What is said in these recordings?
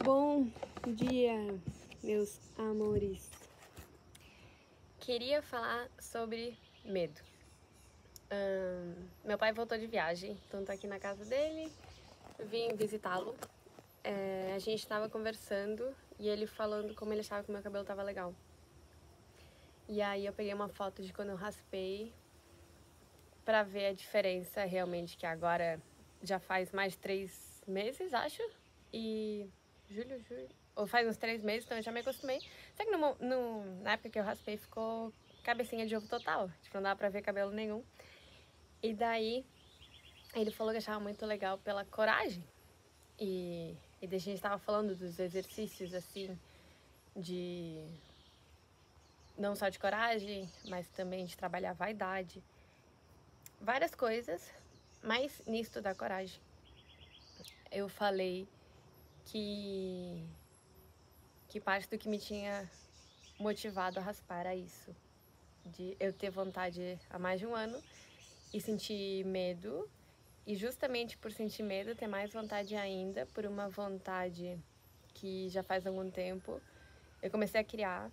Bom dia, meus amores. Queria falar sobre medo. Meu pai voltou de viagem, então tô aqui na casa dele, vim visitá-lo. A gente tava conversando e ele falando como ele achava que meu cabelo tava legal. E aí eu peguei uma foto de quando eu raspei pra ver a diferença realmente, que agora já faz mais de 3 meses, acho. E julho, ou faz uns 3 meses, então eu já me acostumei. Só que na época que eu raspei ficou cabecinha de ovo total, tipo, não dava pra ver cabelo nenhum. E daí ele falou que achava muito legal pela coragem. E daí a gente tava falando dos exercícios, assim, de não só de coragem, mas também de trabalhar a vaidade. Várias coisas, mas nisso da coragem. Eu falei que parte do que me tinha motivado a raspar era isso. De eu ter vontade há mais de um ano e sentir medo. E justamente por sentir medo, ter mais vontade ainda, por uma vontade que já faz algum tempo, eu comecei a criar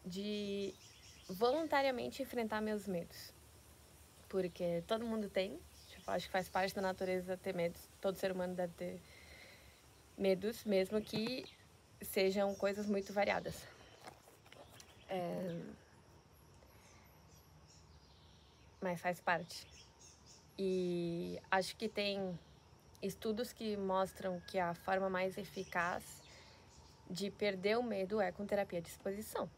de voluntariamente enfrentar meus medos. Porque todo mundo tem, tipo, acho que faz parte da natureza ter medos. Todo ser humano deve ter medos, mesmo que sejam coisas muito variadas. Mas faz parte. E acho que tem estudos que mostram que a forma mais eficaz de perder o medo é com terapia de exposição.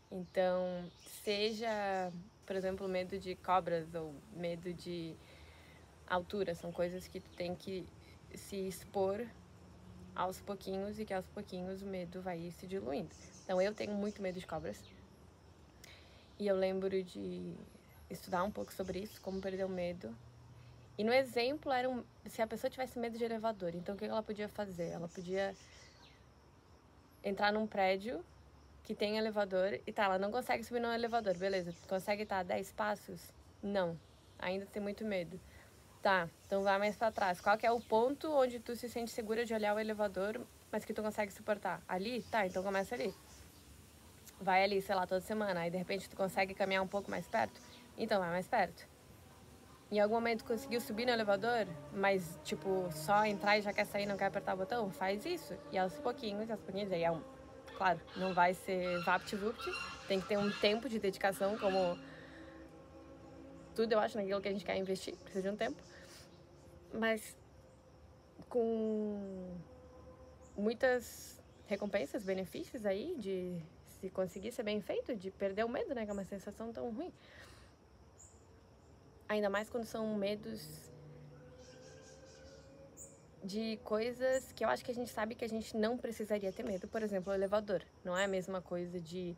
Então, seja, por exemplo, medo de cobras ou medo de altura, são coisas que tu tem que se expor aos pouquinhos e que aos pouquinhos o medo vai se diluindo. Então, eu tenho muito medo de cobras. E eu lembro de estudar um pouco sobre isso, como perder o medo. E no exemplo era se a pessoa tivesse medo de elevador, então o que ela podia fazer? Ela podia entrar num prédio que tem elevador e tá, ela não consegue subir no elevador, beleza, consegue estar 10 passos? Não, ainda tem muito medo. Tá, então vai mais pra trás. Qual que é o ponto onde tu se sente segura de olhar o elevador, mas que tu consegue suportar? Ali? Tá, então começa ali. Vai ali, sei lá, toda semana, aí de repente tu consegue caminhar um pouco mais perto? Então vai mais perto. Em algum momento conseguiu subir no elevador, mas, tipo, só entrar e já quer sair, não quer apertar o botão? Faz isso. E aos pouquinhos, aí é claro, não vai ser vapt-vupt, tem que ter um tempo de dedicação, como tudo, eu acho, naquilo que a gente quer investir, precisa de um tempo. Mas com muitas recompensas, benefícios aí, de se conseguir ser bem feito, de perder o medo, né, que é uma sensação tão ruim. Ainda mais quando são medos de coisas que eu acho que a gente sabe que a gente não precisaria ter medo. Por exemplo, o elevador. Não é a mesma coisa de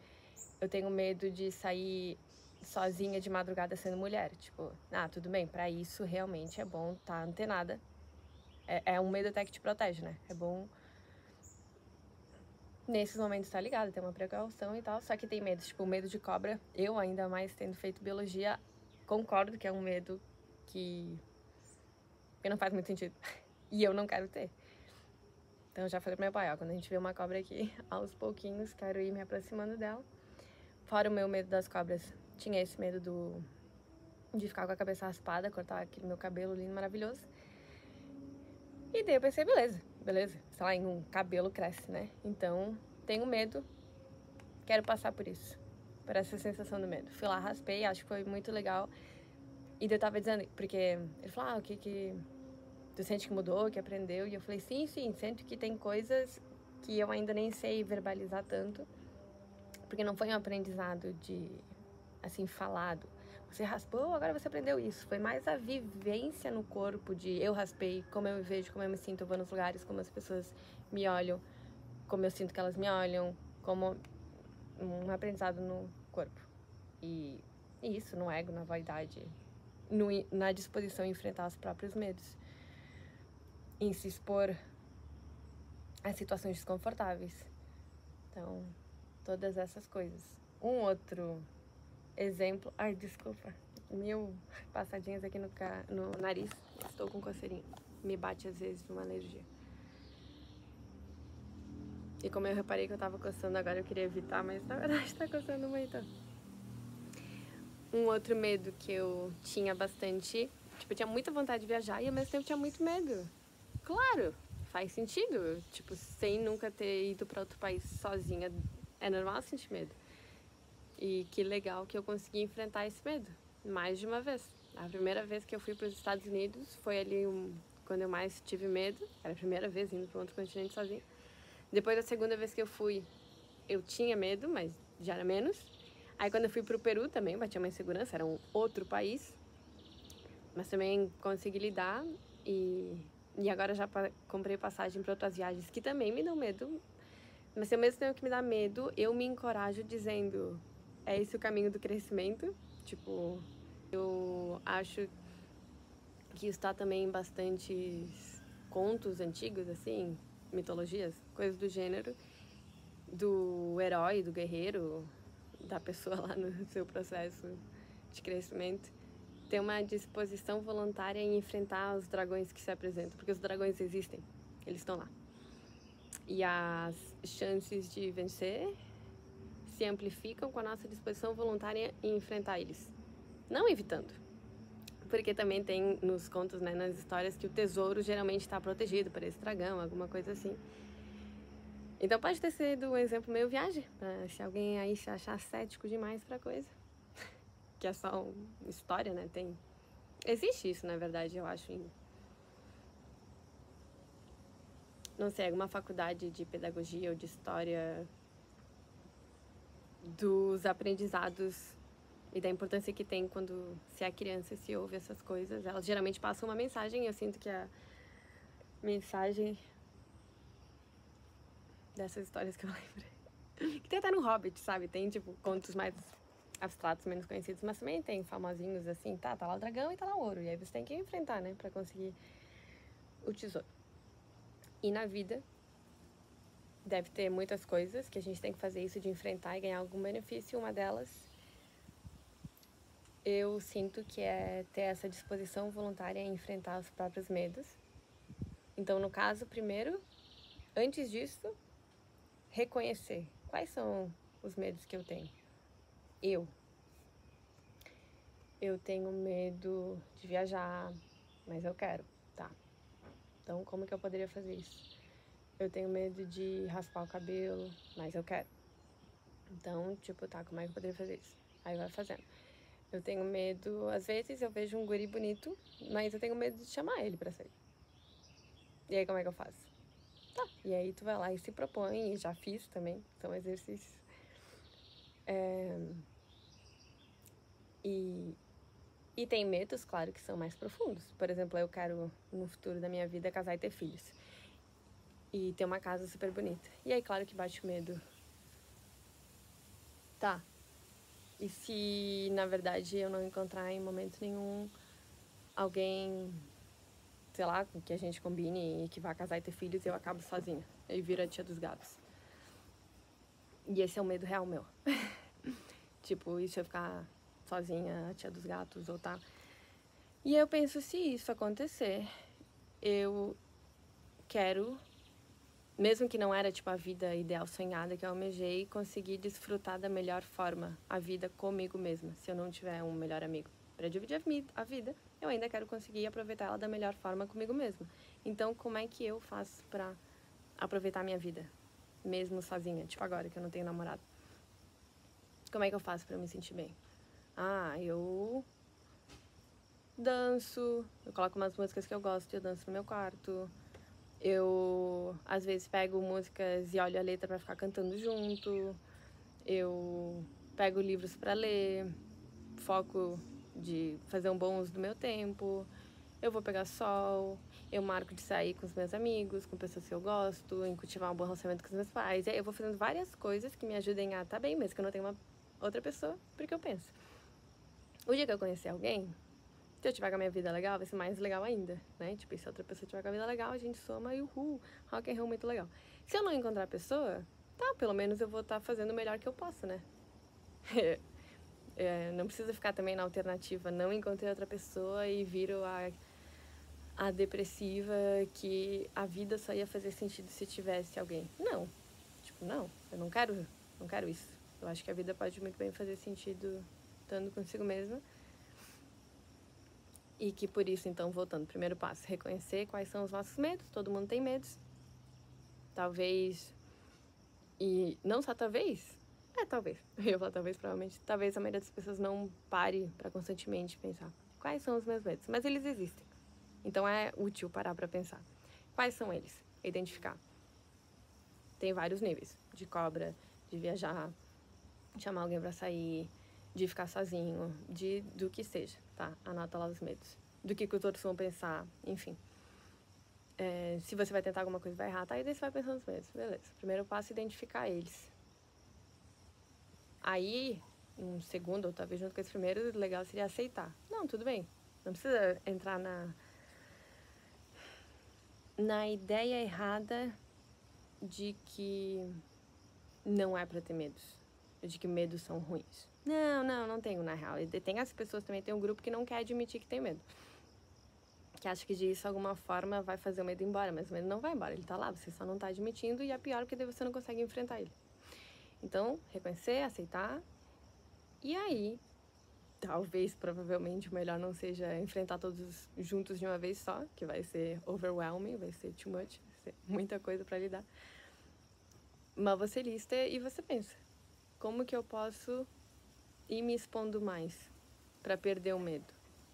eu tenho medo de sair sozinha de madrugada sendo mulher. Tipo, tudo bem, pra isso realmente é bom estar antenada. É um medo até que te protege, né? É bom nesses momentos estar ligada, ter uma precaução e tal. Só que tem medos, tipo, o medo de cobra. Eu, ainda mais tendo feito biologia, concordo que é um medo que não faz muito sentido. E eu não quero ter. Então eu já falei pro meu pai, ó, quando a gente vê uma cobra aqui, aos pouquinhos, quero ir me aproximando dela. Fora o meu medo das cobras, tinha esse medo de ficar com a cabeça raspada, cortar aquele meu cabelo lindo, maravilhoso. E daí eu pensei, beleza, sei lá, em um cabelo cresce, né? Então, tenho medo, quero passar por isso, por essa sensação do medo. Fui lá, raspei, acho que foi muito legal. E daí eu tava dizendo, porque ele falou, o que tu sente que mudou, que aprendeu? E eu falei, sim, sinto que tem coisas que eu ainda nem sei verbalizar tanto, porque não foi um aprendizado de, assim, falado. Você raspou, agora você aprendeu isso. Foi mais a vivência no corpo de eu raspei, como eu me vejo, como eu me sinto, eu vou nos lugares, como as pessoas me olham, como eu sinto que elas me olham, como um aprendizado no corpo. E isso, no ego, na vaidade, na disposição a enfrentar os próprios medos, em se expor a situações desconfortáveis. Então, todas essas coisas. Um outro exemplo... Ai, desculpa. 1000 passadinhas aqui no nariz. Estou com coceirinha. Me bate às vezes uma alergia. E como eu reparei que eu tava coçando agora, eu queria evitar, mas na verdade tá coçando muito. Um outro medo que eu tinha bastante, tipo, eu tinha muita vontade de viajar e ao mesmo tempo tinha muito medo. Claro, faz sentido. Tipo, sem nunca ter ido pra outro país sozinha, é normal sentir medo. E que legal que eu consegui enfrentar esse medo, mais de uma vez. A primeira vez que eu fui para os Estados Unidos foi ali quando eu mais tive medo. Era a primeira vez indo para outro continente sozinha. Depois da segunda vez que eu fui, eu tinha medo, mas já era menos. Aí quando eu fui pro Peru também, batia uma insegurança, era um outro país. Mas também consegui lidar e agora já comprei passagem para outras viagens que também me dão medo. Mas se ao mesmo tempo que me dá medo, eu me encorajo dizendo, é esse o caminho do crescimento? Tipo, eu acho que está também em bastantes contos antigos, assim, mitologias, coisas do gênero, do herói, do guerreiro, da pessoa lá no seu processo de crescimento, ter uma disposição voluntária em enfrentar os dragões que se apresentam, porque os dragões existem, eles estão lá. E as chances de vencer se amplificam com a nossa disposição voluntária em enfrentar eles, não evitando. Porque também tem nos contos, né, nas histórias, que o tesouro geralmente está protegido por esse dragão, alguma coisa assim. Então pode ter sido um exemplo meio viagem, se alguém aí se achar cético demais pra coisa. Que é só uma história, né? Existe isso, na verdade, eu acho. Não sei, alguma faculdade de pedagogia ou de história dos aprendizados e da importância que tem quando se é criança, se ouve essas coisas. Elas geralmente passam uma mensagem e eu sinto que a mensagem dessas histórias que eu lembro, que tem até no Hobbit, sabe? Tem, tipo, contos mais abstratos, menos conhecidos, mas também tem famosinhos assim, tá lá o dragão e tá lá o ouro. E aí você tem que enfrentar, né, pra conseguir o tesouro. E na vida, deve ter muitas coisas que a gente tem que fazer isso de enfrentar e ganhar algum benefício. Uma delas, eu sinto que é ter essa disposição voluntária em enfrentar os próprios medos. Então, no caso, primeiro, antes disso, reconhecer quais são os medos que eu tenho. Eu tenho medo de viajar, mas eu quero, tá? Então, como que eu poderia fazer isso? Eu tenho medo de raspar o cabelo, mas eu quero. Então, tipo, tá, como é que eu poderia fazer isso? Aí vai fazendo. Eu tenho medo, às vezes eu vejo um guri bonito, mas eu tenho medo de chamar ele pra sair. E aí, como é que eu faço? Tá, e aí tu vai lá e se propõe, e já fiz também, são exercícios. E tem medos, claro, que são mais profundos. Por exemplo, eu quero, no futuro da minha vida, casar e ter filhos. E ter uma casa super bonita. E aí, claro que bate o medo. Tá. E se, na verdade, eu não encontrar em momento nenhum alguém, sei lá, com que a gente combine e que vá casar e ter filhos, eu acabo sozinha. Eu viro a tia dos gatos. E esse é o medo real meu. Tipo, e se eu ficar sozinha, a tia dos gatos ou tá. E eu penso, se isso acontecer, eu quero, mesmo que não era tipo a vida ideal sonhada que eu almejei, conseguir desfrutar da melhor forma a vida comigo mesma. Se eu não tiver um melhor amigo para dividir a vida, eu ainda quero conseguir aproveitar ela da melhor forma comigo mesma. Então, como é que eu faço para aproveitar a minha vida, mesmo sozinha? Tipo agora que eu não tenho namorado. Como é que eu faço para me sentir bem? Ah, eu danço, eu coloco umas músicas que eu gosto e eu danço no meu quarto. Eu, às vezes, pego músicas e olho a letra pra ficar cantando junto. Eu pego livros pra ler, foco de fazer um bom uso do meu tempo. Eu vou pegar sol, eu marco de sair com os meus amigos, com pessoas que eu gosto, em cultivar um bom relacionamento com os meus pais. E aí eu vou fazendo várias coisas que me ajudem a estar bem, mesmo que eu não tenha uma outra pessoa, porque eu penso. O dia que eu conhecer alguém, se eu tiver com a minha vida legal, vai ser mais legal ainda, né? Tipo, se outra pessoa tiver com a vida legal, a gente soma e uhul, rock and roll muito legal. Se eu não encontrar a pessoa, tá, pelo menos eu vou estar fazendo o melhor que eu posso, né? Não precisa ficar também na alternativa, não encontrei outra pessoa e viro a depressiva que a vida só ia fazer sentido se tivesse alguém. Não. Tipo, não, eu não quero isso. Eu acho que a vida pode muito bem fazer sentido estando consigo mesma. E que por isso, então, voltando, primeiro passo, reconhecer quais são os nossos medos. Todo mundo tem medos. Talvez, e não só talvez, talvez, eu ia falar talvez, provavelmente, talvez a maioria das pessoas não pare para constantemente pensar quais são os meus medos, mas eles existem. Então é útil parar para pensar. Quais são eles? Identificar. Tem vários níveis, de cobra, de viajar, de chamar alguém para sair, de ficar sozinho, do que seja, tá? Anota lá os medos. Do que os outros vão pensar, enfim. Se você vai tentar alguma coisa e vai errar, tá? Aí daí você vai pensando nos medos, beleza. Primeiro passo é identificar eles. Aí, um segundo, ou talvez junto com esse primeiro, o legal seria aceitar. Não, tudo bem. Não precisa entrar na ideia errada de que não é pra ter medos. De que medos são ruins. Não tenho, na real. E tem as pessoas também, tem um grupo que não quer admitir que tem medo. Que acha que disso, de alguma forma, vai fazer o medo embora. Mas o medo não vai embora, ele tá lá, você só não tá admitindo. E é pior porque daí você não consegue enfrentar ele. Então, reconhecer, aceitar. E aí, talvez, provavelmente, o melhor não seja enfrentar todos juntos de uma vez só, que vai ser overwhelming, vai ser too much, vai ser muita coisa pra lidar. Mas você lista e você pensa, como que eu posso ir me expondo mais pra perder o medo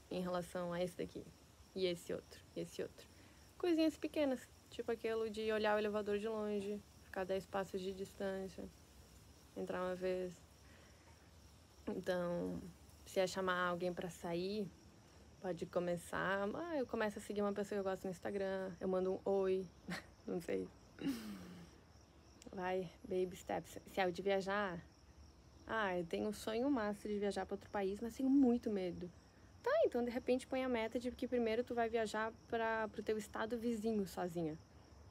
em relação a esse daqui, e esse outro, e esse outro. Coisinhas pequenas, tipo aquilo de olhar o elevador de longe, ficar 10 passos de distância, entrar uma vez. Então, se é chamar alguém pra sair, pode começar. Eu começo a seguir uma pessoa que eu gosto no Instagram, eu mando um oi, não sei. Vai, baby steps. Se é o de viajar, eu tenho um sonho massa de viajar pra outro país, mas tenho muito medo. Tá, então de repente põe a meta de que primeiro tu vai viajar pro teu estado vizinho sozinha.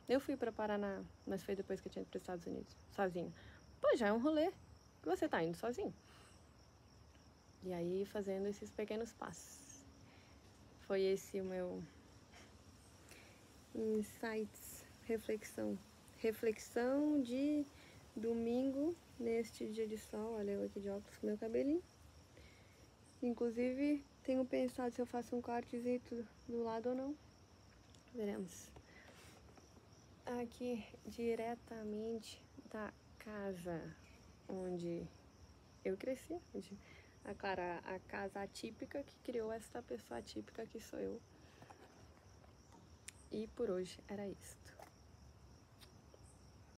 Eu fui pra Paraná, mas foi depois que eu tinha ido pros Estados Unidos, sozinha. Pô, já é um rolê que você tá indo sozinho. E aí, fazendo esses pequenos passos. Foi esse o meu insights, reflexão. Reflexão de domingo, neste dia de sol. Olha eu aqui de óculos com meu cabelinho. Inclusive, tenho pensado se eu faço um cortezinho do lado ou não. Veremos. Aqui, diretamente da casa onde eu cresci. A casa atípica que criou esta pessoa atípica que sou eu. E por hoje era isto.